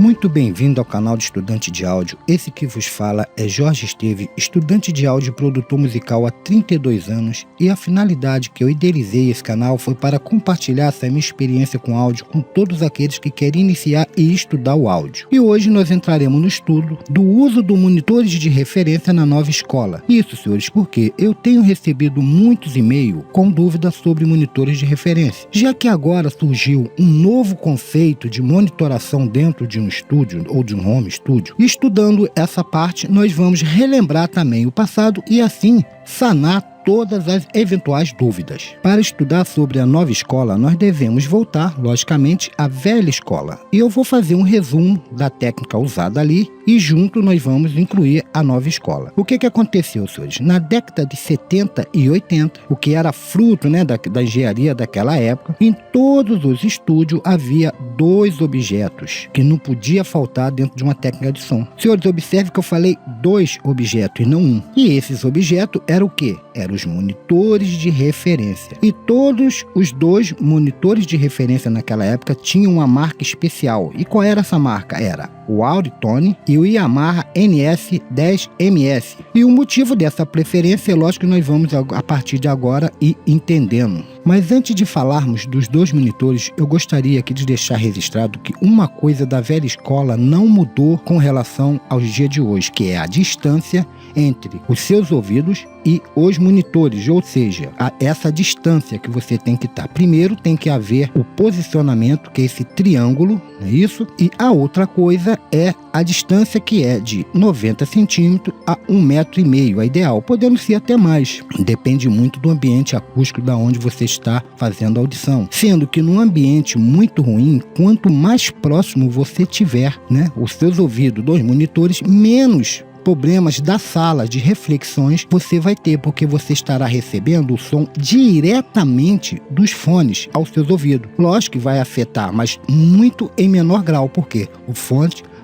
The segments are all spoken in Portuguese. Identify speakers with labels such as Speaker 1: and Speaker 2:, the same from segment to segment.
Speaker 1: Muito bem-vindo ao canal de Estudante de Áudio. Esse que vos fala é Jorge Esteves, estudante de áudio e produtor musical há 32 anos, e a finalidade que eu idealizei esse canal foi para compartilhar essa minha experiência com áudio com todos aqueles que querem iniciar e estudar o áudio. E hoje nós entraremos no estudo do uso dos monitores de referência na nova escola. Isso, senhores, porque eu tenho recebido muitos e-mails com dúvidas sobre monitores de referência, já que agora surgiu um novo conceito de monitoração dentro de um estúdio ou de um home studio. Estudando essa parte, nós vamos relembrar também o passado e assim sanar todas as eventuais dúvidas. Para estudar sobre a nova escola, nós devemos voltar, logicamente, à velha escola. E eu vou fazer um resumo da técnica usada ali e junto nós vamos incluir a nova escola. O que aconteceu, senhores? Na década de 70 e 80, o que era fruto, da engenharia daquela época, em todos os estúdios havia dois objetos que não podia faltar dentro de uma técnica de som. Senhores, observe que eu falei dois objetos e não um. E esses objetos eram o quê? Eram os monitores de referência. E todos os dois monitores de referência naquela época tinham uma marca especial. E qual era essa marca? Era o Audiotone e o Yamaha NS10MS. E o motivo dessa preferência, é lógico que nós vamos a partir de agora ir entendendo. Mas antes de falarmos dos dois monitores, eu gostaria aqui de deixar registrado que uma coisa da velha escola não mudou com relação aos dias de hoje, que é a distância entre os seus ouvidos e os monitores, ou seja, essa distância que você tem que estar. Primeiro tem que haver o posicionamento, que é esse triângulo, não é isso? E a outra coisa é a distância, que é de 90 centímetros a 1,5 m, a ideal, podendo ser até mais. Depende muito do ambiente acústico da onde você está fazendo a audição. Sendo que num ambiente muito ruim, quanto mais próximo você tiver, os seus ouvidos dos monitores, menos problemas da sala de reflexões você vai ter, porque você estará recebendo o som diretamente dos fones aos seus ouvidos. Lógico que vai afetar, mas muito em menor grau, porque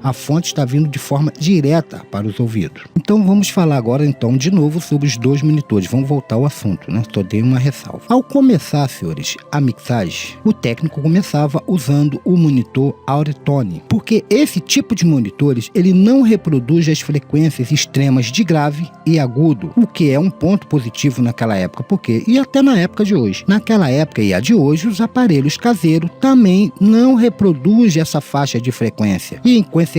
Speaker 1: a fonte está vindo de forma direta para os ouvidos. Então vamos falar agora de novo sobre os dois monitores. Vamos voltar ao assunto, Só dei uma ressalva. Ao começar, senhores, a mixagem, o técnico começava usando o monitor Audiotone, porque esse tipo de monitores ele não reproduz as frequências extremas de grave e agudo, o que é um ponto positivo naquela época, porque e até na época de hoje. Naquela época e a de hoje, os aparelhos caseiros também não reproduzem essa faixa de frequência. E em consequência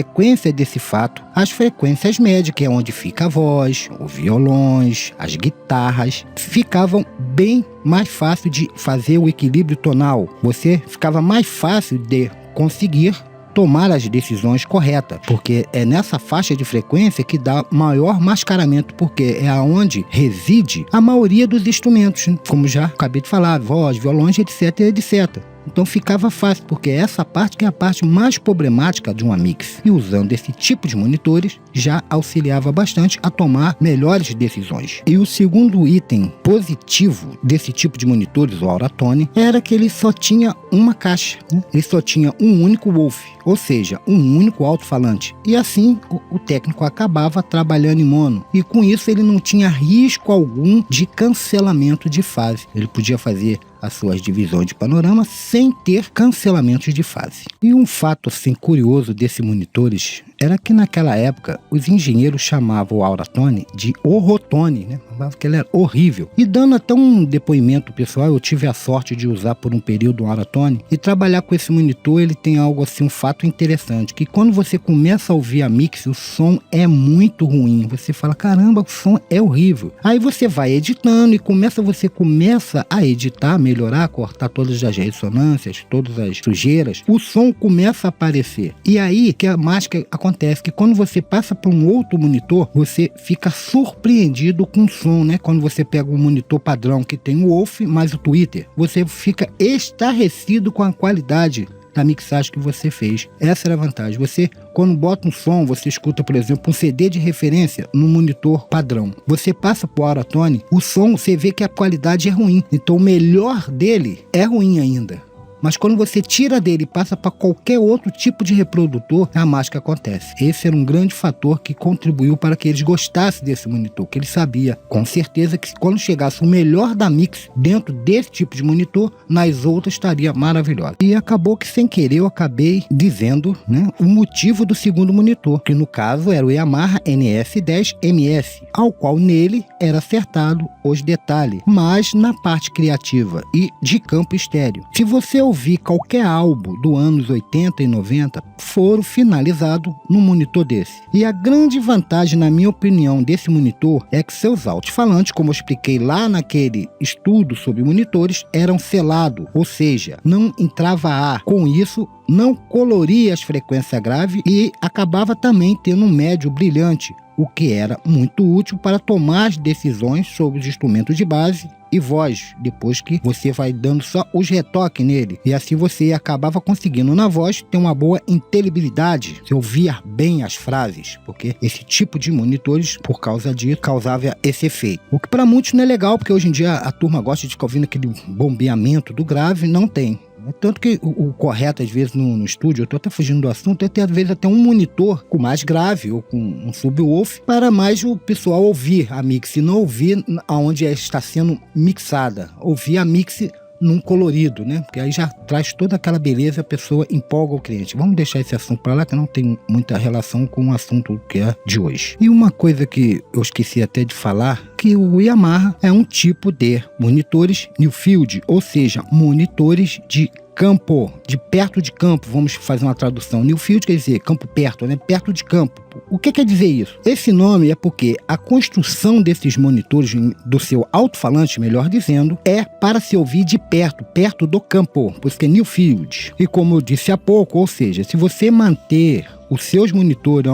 Speaker 1: desse fato, as frequências médias, que é onde fica a voz, os violões, as guitarras, ficavam bem mais fácil de fazer o equilíbrio tonal. Você ficava mais fácil de conseguir tomar as decisões corretas, porque é nessa faixa de frequência que dá maior mascaramento, porque é aonde reside a maioria dos instrumentos, como já acabei de falar, voz, violões, etc, etc. Então ficava fácil, porque essa parte que é a parte mais problemática de uma mix. E usando esse tipo de monitores, já auxiliava bastante a tomar melhores decisões. E o segundo item positivo desse tipo de monitores, o Audiotone, era que ele só tinha uma caixa. Ele só tinha um único woof, ou seja, um único alto-falante. E assim, o técnico acabava trabalhando em mono. E com isso ele não tinha risco algum de cancelamento de fase. Ele podia fazer as suas divisões de panorama sem ter cancelamentos de fase. E um fato curioso desses monitores era que naquela época os engenheiros chamavam o Audiotone de Orrotone, porque ele era horrível. E dando até um depoimento pessoal, eu tive a sorte de usar por um período um Audiotone e trabalhar com esse monitor. Ele tem algo um fato interessante, que quando você começa a ouvir a mix, o som é muito ruim. Você fala, caramba, o som é horrível. Aí você vai editando e você começa a editar, melhorar, cortar todas as ressonâncias, todas as sujeiras, o som começa a aparecer. E aí que a mágica acontece, que quando você passa para um outro monitor, você fica surpreendido com o som, Quando você pega um monitor padrão que tem o Wolf mais o Tweeter, você fica estarrecido com a qualidade da mixagem que você fez. Essa era a vantagem. Você, quando bota um som, você escuta, por exemplo, um CD de referência no monitor padrão. Você passa pro Audiotone, o som, você vê que a qualidade é ruim. Então o melhor dele é ruim ainda. mas quando você tira dele e passa para qualquer outro tipo de reprodutor, a mágica acontece. Esse era um grande fator que contribuiu para que eles gostassem desse monitor, que ele sabia com certeza que quando chegasse o melhor da Mix dentro desse tipo de monitor, nas outras estaria maravilhosa. E acabou que sem querer eu acabei dizendo, né, o motivo do segundo monitor, que no caso era o Yamaha NS10MS, ao qual nele era acertado os detalhes, mas na parte criativa e de campo estéreo. Se você ouvir qualquer álbum do anos 80 e 90, foram finalizados num monitor desse. E a grande vantagem, na minha opinião, desse monitor é que seus alto-falantes, como eu expliquei lá naquele estudo sobre monitores, eram selados, ou seja, não entrava ar. Com isso, não coloria as frequências graves e acabava também tendo um médio brilhante, o que era muito útil para tomar as decisões sobre os instrumentos de base e voz, depois que você vai dando só os retoques nele. E assim você acabava conseguindo na voz ter uma boa inteligibilidade, você ouvia bem as frases, porque esse tipo de monitores, por causa disso, causava esse efeito. O que para muitos não é legal, porque hoje em dia a turma gosta de ficar ouvindo aquele bombeamento do grave, não tem. Tanto que o correto, às vezes, no estúdio, eu estou até fugindo do assunto, é ter, às vezes, até um monitor com mais grave ou com um subwoofer para mais o pessoal ouvir a mix e não ouvir aonde está sendo mixada. Ouvir a mix num colorido, né? Porque aí já traz toda aquela beleza, a pessoa empolga o cliente. Vamos deixar esse assunto para lá, que não tem muita relação com o assunto que é de hoje. E uma coisa que eu esqueci até de falar, que o Yamaha é um tipo de monitores Newfield, ou seja, monitores de campo, de perto de campo. Vamos fazer uma tradução. Newfield quer dizer campo perto, né? Perto de campo. O que quer dizer isso? Esse nome é porque a construção desses monitores, do seu alto-falante, melhor dizendo, é para se ouvir de perto, perto do campo, por isso que é Newfield. E como eu disse há pouco, ou seja, se você manter os seus monitores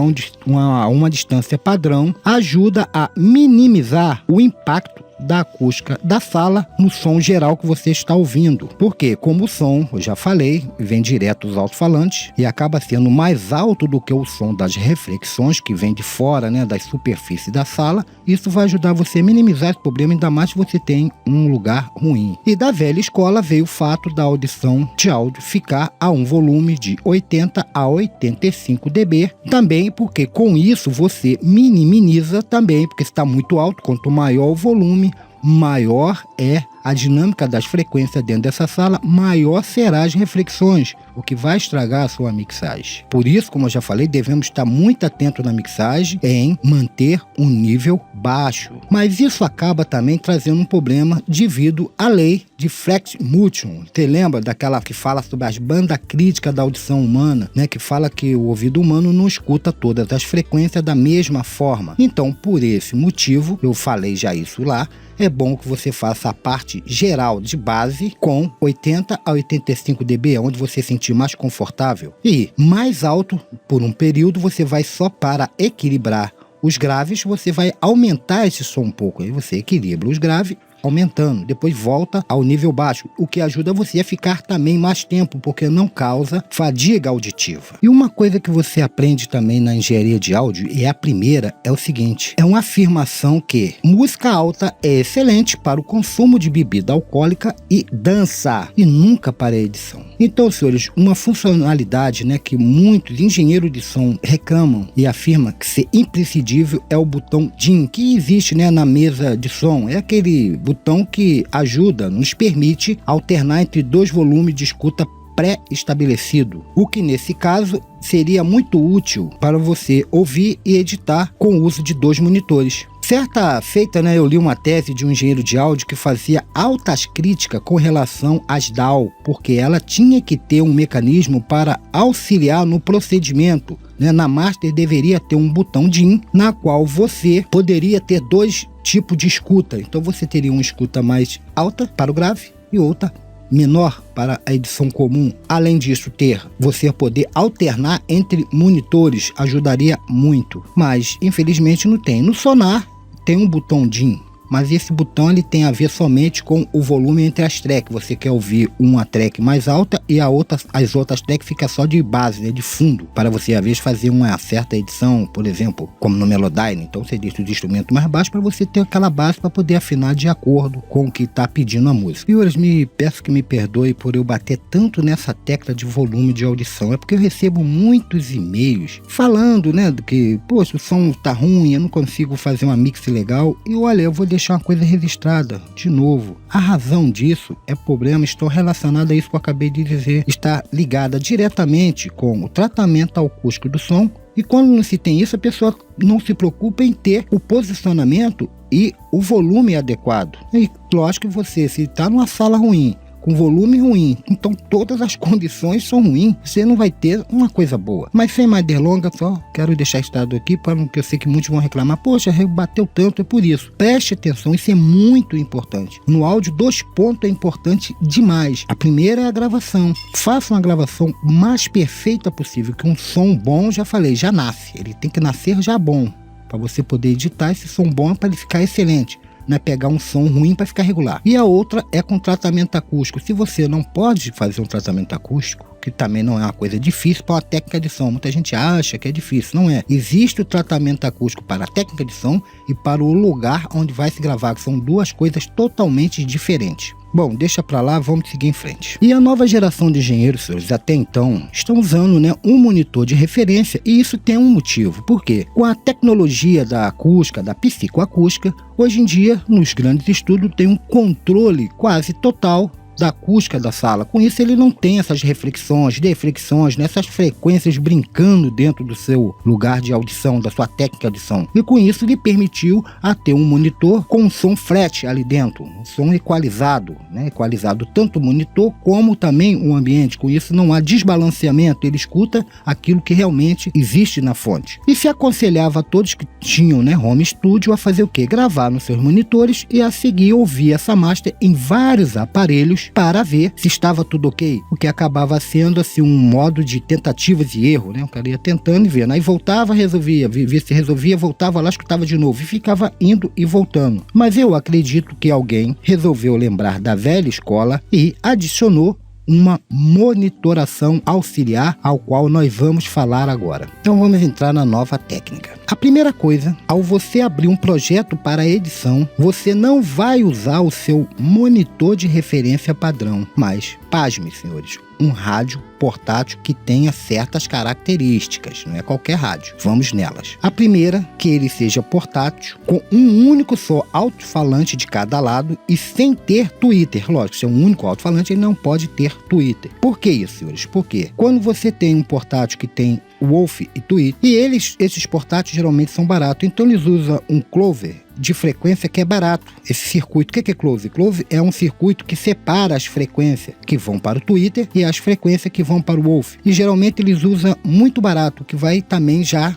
Speaker 1: a uma distância padrão, ajuda a minimizar o impacto da acústica da sala no som geral que você está ouvindo. Porque, como o som, eu já falei, vem direto dos alto-falantes e acaba sendo mais alto do que o som das reflexões que vem de fora, né, das superfícies da sala, isso vai ajudar você a minimizar esse problema, ainda mais se você tem um lugar ruim. E da velha escola veio o fato da audição de áudio ficar a um volume de 80 a 85 dB, também porque com isso você minimiza também, porque está muito alto, quanto maior o volume, maior é a dinâmica das frequências dentro dessa sala, maior será as reflexões, o que vai estragar a sua mixagem. Por isso, como eu já falei, devemos estar muito atentos na mixagem em manter um nível baixo. Mas isso acaba também trazendo um problema devido à lei de Flex-Mutton. Você lembra daquela que fala sobre as bandas críticas da audição humana, né? Que fala que o ouvido humano não escuta todas as frequências da mesma forma. Então, por esse motivo, eu falei já isso lá, é bom que você faça a parte geral de base com 80 a 85 dB, onde você se sentir mais confortável. E mais alto, por um período, você vai só para equilibrar os graves, você vai aumentar esse som um pouco. Aí você equilibra os graves, aumentando, depois volta ao nível baixo, o que ajuda você a ficar também mais tempo, porque não causa fadiga auditiva. E uma coisa que você aprende também na engenharia de áudio, e a primeira, é o seguinte, é uma afirmação que música alta é excelente para o consumo de bebida alcoólica e dança, e nunca para a edição. Então, senhores, uma funcionalidade, né, que muitos engenheiros de som reclamam e afirmam que ser imprescindível é o botão DIN, que existe, né, na mesa de som. É aquele botão que ajuda, nos permite alternar entre dois volumes de escuta pré-estabelecido, o que nesse caso seria muito útil para você ouvir e editar com o uso de dois monitores. Certa feita, né, eu li uma tese de um engenheiro de áudio que fazia altas críticas com relação às DAW, porque ela tinha que ter um mecanismo para auxiliar no procedimento. Na master deveria ter um botão DIN, na qual você poderia ter dois tipos de escuta. Então você teria uma escuta mais alta para o grave e outra menor para a edição comum. Além disso, você poder alternar entre monitores ajudaria muito. Mas infelizmente não tem. No Sonar tem um botão DIN, mas esse botão ele tem a ver somente com o volume entre as tracks. Você quer ouvir uma track mais alta e as outras tracks fica só de base, né, de fundo, para você às vezes fazer uma certa edição, por exemplo, como no Melodyne. Então você deixa o instrumento mais baixo para você ter aquela base para poder afinar de acordo com o que está pedindo a música. Senhores, peço que me perdoe por eu bater tanto nessa tecla de volume de audição, é porque eu recebo muitos e-mails falando, né, que, poxa, o som tá ruim, eu não consigo fazer uma mix legal. E olha, eu vou deixar uma coisa registrada, de novo, a razão disso é problema, estou relacionado a isso que eu acabei de dizer, está ligada diretamente com o tratamento acústico do som, e quando não se tem isso, a pessoa não se preocupa em ter o posicionamento e o volume adequado. E lógico que você, se está numa sala ruim, com volume ruim, então todas as condições são ruins, você não vai ter uma coisa boa. Mas sem mais delongas, só quero deixar estado aqui, porque eu sei que muitos vão reclamar, poxa, bateu tanto, é por isso. Preste atenção, isso é muito importante. No áudio, 2 pontos é importante demais. A primeira é a gravação. Faça uma gravação mais perfeita possível, que um som bom, já falei, já nasce. Ele tem que nascer já bom, para você poder editar esse som bom para ele ficar excelente. Não é pegar um som ruim para ficar regular. E a outra é com tratamento acústico. Se você não pode fazer um tratamento acústico, que também não é uma coisa difícil para uma técnica de som, muita gente acha que é difícil, não é. Existe o tratamento acústico para a técnica de som e para o lugar onde vai se gravar, que são 2 coisas totalmente diferentes. Bom, deixa pra lá, vamos seguir em frente. E a nova geração de engenheiros, senhores, até então, estão usando, né, um monitor de referência, e isso tem um motivo. Por quê? Com a tecnologia da acústica, da psicoacústica, hoje em dia, nos grandes estudos, tem um controle quase total da acústica da sala. Com isso, ele não tem essas reflexões, deflexões, né, essas frequências brincando dentro do seu lugar de audição, da sua técnica de som. E com isso, lhe permitiu a ter um monitor com um som flat ali dentro, um som equalizado, né, equalizado tanto o monitor como também o ambiente. Com isso, não há desbalanceamento, ele escuta aquilo que realmente existe na fonte. E se aconselhava a todos que tinham, né, home studio a fazer o quê? Gravar nos seus monitores e a seguir ouvir essa master em vários aparelhos para ver se estava tudo ok, o que acabava sendo assim um modo de tentativas e erro, né? O cara ia tentando e vendo, aí voltava, resolvia, via se resolvia, voltava lá, escutava de novo e ficava indo e voltando. Mas eu acredito que alguém resolveu lembrar da velha escola e adicionou uma monitoração auxiliar, ao qual nós vamos falar agora. Então vamos entrar na nova técnica. A primeira coisa, ao você abrir um projeto para edição, você não vai usar o seu monitor de referência padrão, mas, pasme, senhores, um rádio portátil que tenha certas características, não é qualquer rádio. Vamos nelas. A primeira, que ele seja portátil, com um único só alto-falante de cada lado e sem ter tweeter. Lógico, se é um único alto-falante, ele não pode ter tweeter. Por que isso, senhores? Porque quando você tem um portátil que tem Wolf e tweet, e esses portáteis geralmente são baratos, então eles usam um clover de frequência que é barato. Esse circuito, o que é close? Close é um circuito que separa as frequências que vão para o Twitter e as frequências que vão para o Wolf. E geralmente eles usam muito barato, que vai também já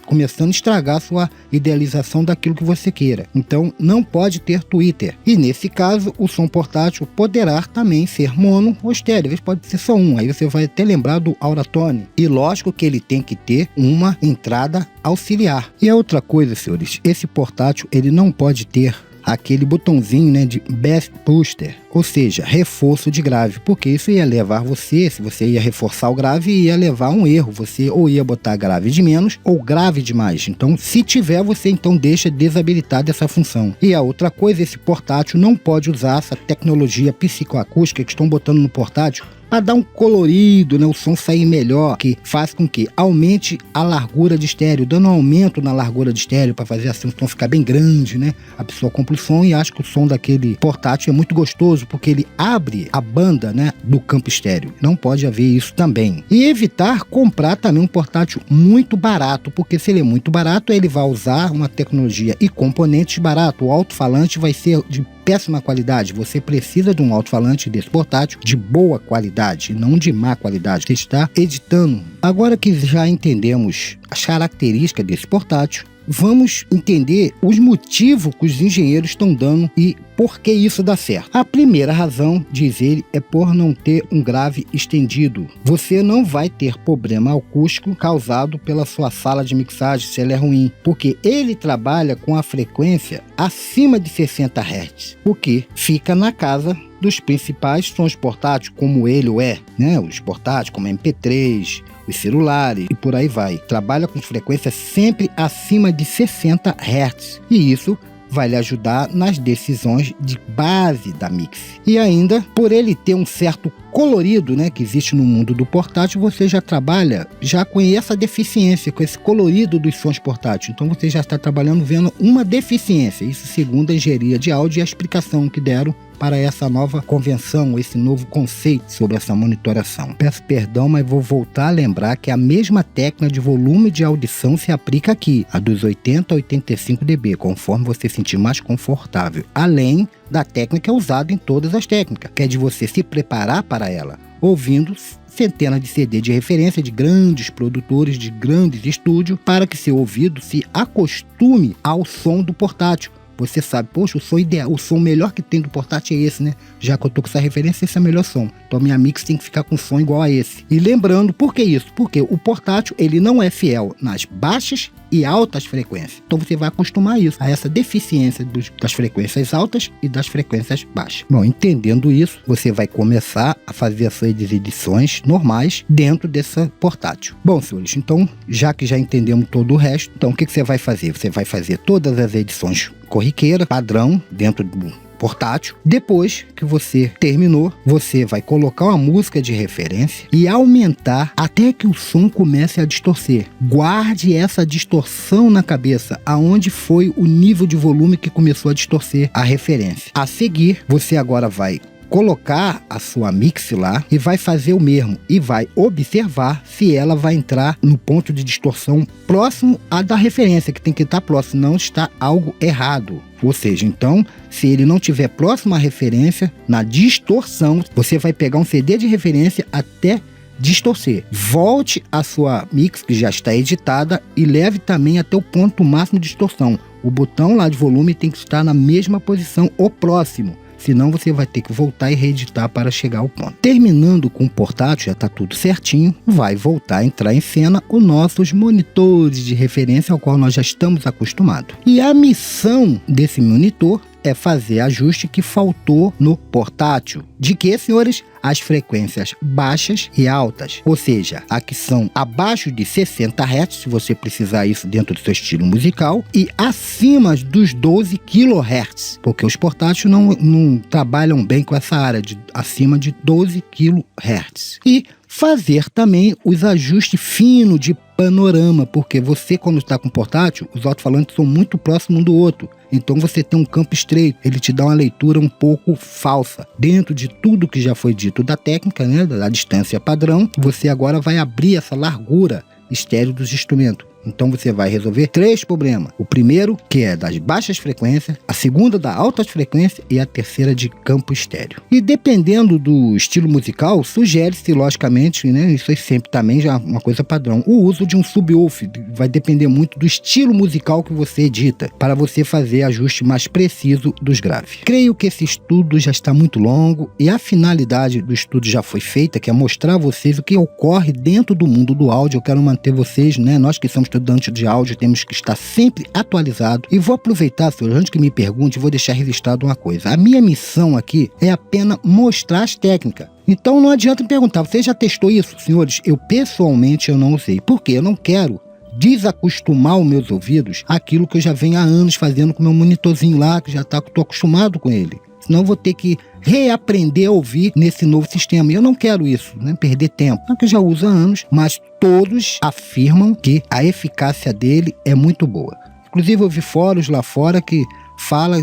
Speaker 1: começando a estragar a sua idealização daquilo que você queira. Então não pode ter Twitter. E nesse caso, o som portátil poderá também ser mono ou estéreo. Às vezes pode ser só um. Aí você vai até lembrar do Auratone. E lógico que ele tem que ter uma entrada auxiliar. E a outra coisa, senhores, esse portátil ele não pode ter aquele botãozinho, né, de Bass Booster, ou seja, reforço de grave, porque isso ia levar você, se você ia reforçar o grave, ia levar a um erro, você ou ia botar grave de menos ou grave demais. Então, se tiver, você então deixa desabilitada essa função. E a outra coisa, esse portátil não pode usar essa tecnologia psicoacústica que estão botando no portátil para dar um colorido, né, o som sair melhor, que faz com que aumente a largura de estéreo, dando um aumento na largura de estéreo para fazer assim o som ficar bem grande, né? A pessoa compra o som e acha que o som daquele portátil é muito gostoso, porque ele abre a banda, né, do campo estéreo. Não pode haver isso também. E evitar comprar também um portátil muito barato, porque se ele é muito barato, ele vai usar uma tecnologia e componentes baratos. O alto-falante vai ser de péssima qualidade. Você precisa de um alto-falante desse portátil de boa qualidade, não de má qualidade. Você está editando. Agora que já entendemos as características desse portátil, vamos entender os motivos que os engenheiros estão dando e por que isso dá certo. A primeira razão, diz ele, é por não ter um grave estendido. Você não vai ter problema acústico causado pela sua sala de mixagem, se ela é ruim, porque ele trabalha com a frequência acima de 60 Hz, o que fica na casa dos principais sons portáteis, como ele é, né? Os portáteis, como MP3, os celulares e por aí vai. Trabalha com frequências sempre acima de 60 Hz, e isso vai lhe ajudar nas decisões de base da mix. E ainda, por ele ter um certo colorido, né, que existe no mundo do portátil, você já trabalha já com essa deficiência, com esse colorido dos sons portáteis. Então você já está trabalhando vendo uma deficiência, isso segundo a engenharia de áudio e a explicação que deram para essa nova convenção, esse novo conceito sobre essa monitoração. Peço perdão, mas vou voltar a lembrar que a mesma técnica de volume de audição se aplica aqui, a dos 80 a 85 dB, conforme você se sentir mais confortável, além da técnica usada em todas as técnicas, que é de você se preparar para ela, ouvindo centenas de CD de referência de grandes produtores, de grandes estúdios, para que seu ouvido se acostume ao som do portátil. Você sabe, poxa, o som ideal, o som melhor que tem do portátil é esse, né? Já que eu tô com essa referência, esse é o melhor som. Então minha mix tem que ficar com som igual a esse. E lembrando, por que isso? Porque o portátil, ele não é fiel nas baixas e altas frequências. Então você vai acostumar isso, a essa deficiência das frequências altas e das frequências baixas. Bom, entendendo isso, você vai começar a fazer as suas edições normais dentro dessa portátil. Bom, senhores, então, já que já entendemos todo o resto, então o que você vai fazer? Você vai fazer todas as edições corriqueiras, padrão, dentro do portátil. Depois que você terminou, você vai colocar uma música de referência e aumentar até que o som comece a distorcer. Guarde essa distorção na cabeça, aonde foi o nível de volume que começou a distorcer a referência. A seguir, você agora vai colocar a sua mix lá e vai fazer o mesmo e vai observar se ela vai entrar no ponto de distorção próximo à da referência, que tem que estar próximo, não está algo errado. Ou seja, então, se ele não tiver próximo à referência, na distorção, você vai pegar um CD de referência até distorcer. Volte a sua mix, que já está editada, e leve também até o ponto máximo de distorção. O botão lá de volume tem que estar na mesma posição ou próximo. Senão você vai ter que voltar e reeditar para chegar ao ponto. Terminando com o portátil, já está tudo certinho, vai voltar a entrar em cena os nossos monitores de referência ao qual nós já estamos acostumados. E a missão desse monitor é fazer ajuste que faltou no portátil. De que, senhores? As frequências baixas e altas, ou seja, a que são abaixo de 60 Hz, se você precisar isso dentro do seu estilo musical, e acima dos 12 kHz, porque os portáteis não trabalham bem com essa área de acima de 12 kHz. E fazer também os ajustes finos de panorama, porque você, quando está com portátil, os alto-falantes são muito próximos um do outro. Então você tem um campo estreito, ele te dá uma leitura um pouco falsa. Dentro de tudo que já foi dito da técnica, né, da distância padrão, você agora vai abrir essa largura estéreo dos instrumentos. Então você vai resolver 3 problemas. O primeiro, que é das baixas frequências, a segunda da altas frequências e a terceira de campo estéreo. E dependendo do estilo musical, sugere-se, logicamente, né, isso é sempre também já uma coisa padrão, o uso de um subwoofer. Vai depender muito do estilo musical que você edita, para você fazer ajuste mais preciso dos graves. Creio que esse estudo já está muito longo e a finalidade do estudo já foi feita, que é mostrar a vocês o que ocorre dentro do mundo do áudio. Eu quero manter vocês, né, nós que somos estudantes de áudio, temos que estar sempre atualizado. E vou aproveitar, senhor, antes que me pergunte, vou deixar registrado uma coisa. A minha missão aqui é apenas mostrar as técnicas. Então não adianta me perguntar, você já testou isso? Senhores, eu pessoalmente não usei. Por quê? Eu não quero desacostumar os meus ouvidos àquilo que eu já venho há anos fazendo com o meu monitorzinho lá, que já estou acostumado com ele. Senão eu vou ter que reaprender a ouvir nesse novo sistema. E eu não quero isso, né? Perder tempo. Não que eu já uso há anos, mas todos afirmam que a eficácia dele é muito boa. Inclusive eu vi fóruns lá fora que fala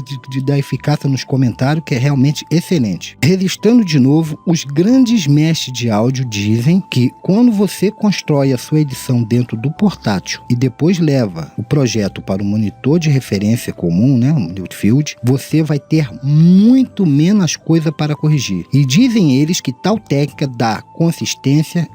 Speaker 1: da eficácia nos comentários, que é realmente excelente. Registrando de novo, os grandes mestres de áudio dizem que quando você constrói a sua edição dentro do portátil e depois leva o projeto para o monitor de referência comum, né, o Newfield, você vai ter muito menos coisa para corrigir. E dizem eles que tal técnica dá consistência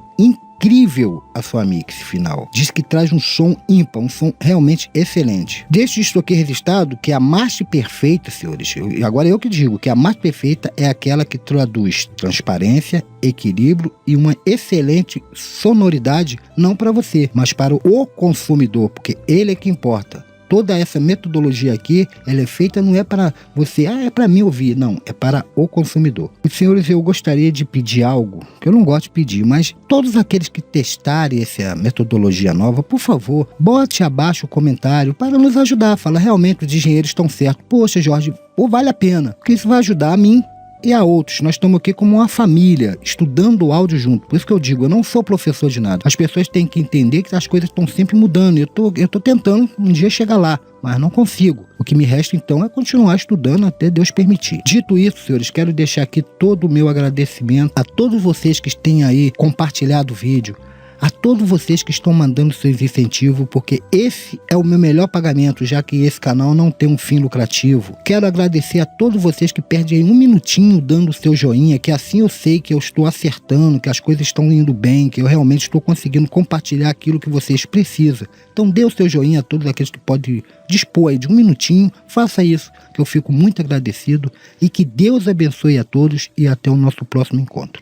Speaker 1: incrível a sua mix final. Diz que traz um som ímpar, um som realmente excelente. Deixo isto aqui registrado que a marcha perfeita, senhores, agora eu que digo que a marcha perfeita é aquela que traduz transparência, equilíbrio e uma excelente sonoridade, não para você, mas para o consumidor, porque ele é que importa. Toda essa metodologia aqui, ela é feita, não é para você, é para mim ouvir, não, é para o consumidor. E, senhores, eu gostaria de pedir algo, que eu não gosto de pedir, mas todos aqueles que testarem essa metodologia nova, por favor, bote abaixo o comentário para nos ajudar, fala, realmente os engenheiros estão certos. Poxa, Jorge, ou vale a pena, porque isso vai ajudar a mim e a outros. Nós estamos aqui como uma família, estudando o áudio junto. Por isso que eu digo, eu não sou professor de nada. As pessoas têm que entender que as coisas estão sempre mudando. Eu tô tentando um dia chegar lá, mas não consigo. O que me resta então é continuar estudando até Deus permitir. Dito isso, senhores, quero deixar aqui todo o meu agradecimento a todos vocês que têm aí compartilhado o vídeo, a todos vocês que estão mandando seus incentivos, porque esse é o meu melhor pagamento, já que esse canal não tem um fim lucrativo. Quero agradecer a todos vocês que perdem um minutinho dando o seu joinha, que assim eu sei que eu estou acertando, que as coisas estão indo bem, que eu realmente estou conseguindo compartilhar aquilo que vocês precisam. Então dê o seu joinha a todos aqueles que podem dispor aí de um minutinho, faça isso, que eu fico muito agradecido e que Deus abençoe a todos e até o nosso próximo encontro.